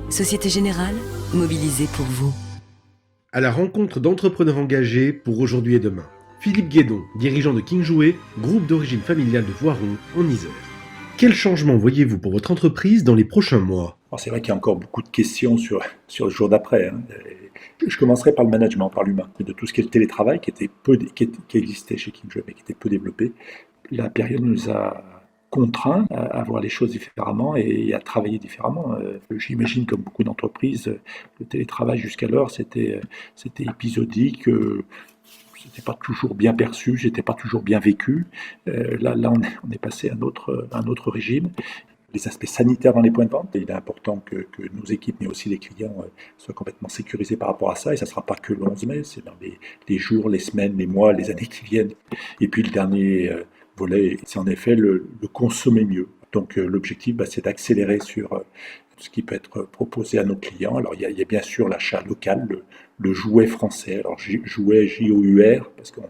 Société Générale, mobilisée pour vous. À la rencontre d'entrepreneurs engagés pour aujourd'hui et demain. Philippe Guédon, dirigeant de King Jouet, groupe d'origine familiale de Voiron, en Isère. Quels changements voyez-vous pour votre entreprise dans les prochains mois ? Alors c'est vrai qu'il y a encore beaucoup de questions sur le jour d'après. Je commencerai par le management, par l'humain, de tout ce qui est le télétravail qui existait chez King Jouet mais qui était peu développé. La période nous a contraints à voir les choses différemment et à travailler différemment. J'imagine, comme beaucoup d'entreprises, le télétravail jusqu'alors c'était épisodique. C'était pas toujours bien perçu, j'étais pas toujours bien vécu. Là, on est passé à un autre régime. Les aspects sanitaires dans les points de vente, il est important que nos équipes, mais aussi les clients, soient complètement sécurisés par rapport à ça. Et ça ne sera pas que le 11 mai, c'est dans les jours, les semaines, les mois, les années qui viennent. Et puis le dernier volet, c'est en effet le consommer mieux. Donc l'objectif, c'est d'accélérer sur ce qui peut être proposé à nos clients. Alors il y a bien sûr l'achat local, le jouet français. Alors jouet J-O-U-R, parce qu'on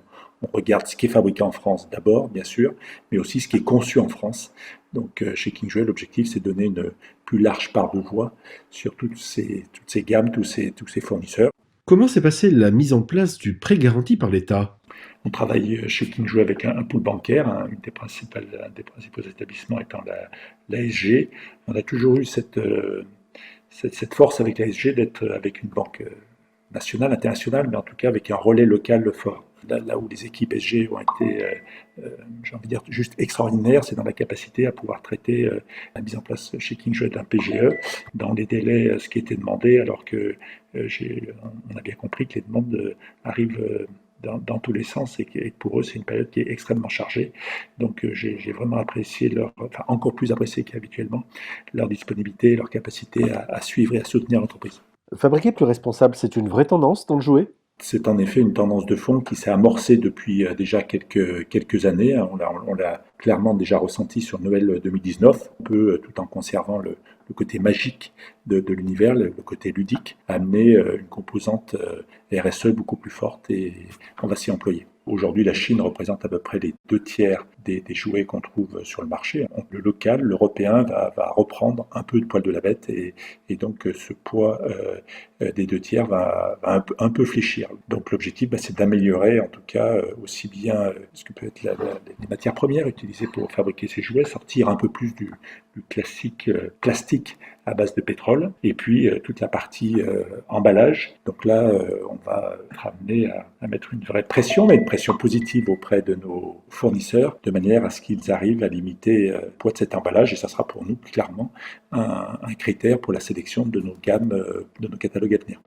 regarde ce qui est fabriqué en France d'abord, bien sûr, mais aussi ce qui est conçu en France. Donc chez King Jouet, l'objectif, c'est de donner une plus large part de voix sur toutes ces gammes, tous ces fournisseurs. Comment s'est passée la mise en place du prêt garanti par l'État ? On travaille chez King Jouet avec un pool bancaire, un des principaux établissements étant l'ASG. On a toujours eu cette force avec l'ASG d'être avec une banque nationale, internationale, mais en tout cas avec un relais local fort. Là où les équipes SG ont été, j'ai envie de dire, juste extraordinaires, c'est dans la capacité à pouvoir traiter la mise en place chez King Jouet d'un PGE dans les délais, ce qui était demandé, alors que on a bien compris que les demandes arrivent dans tous les sens et que pour eux c'est une période qui est extrêmement chargée. Donc j'ai vraiment apprécié encore plus apprécié qu'habituellement, leur disponibilité, leur capacité à suivre et à soutenir l'entreprise. Fabriquer plus responsable, c'est une vraie tendance dans le jouet ? C'est en effet une tendance de fond qui s'est amorcée depuis déjà quelques années. On l'a clairement déjà ressenti sur Noël 2019. On peut, tout en conservant le côté magique de l'univers, le côté ludique, amener une composante RSE beaucoup plus forte et on va s'y employer. Aujourd'hui, la Chine représente à peu près les 2/3 des jouets qu'on trouve sur le marché. Le local, l'européen, va reprendre un peu de poil de la bête et donc ce poids des 2/3 va un peu fléchir. Donc l'objectif, c'est d'améliorer en tout cas aussi bien ce que peut être les matières premières utilisées pour fabriquer ces jouets, sortir un peu plus du classique plastique à base de pétrole, et puis toute la partie emballage. Donc là, on va être amené à mettre une vraie pression, mais une pression positive auprès de nos fournisseurs, de manière à ce qu'ils arrivent à limiter le poids de cet emballage, et ça sera pour nous clairement un critère pour la sélection de nos gammes, de nos catalogues à venir.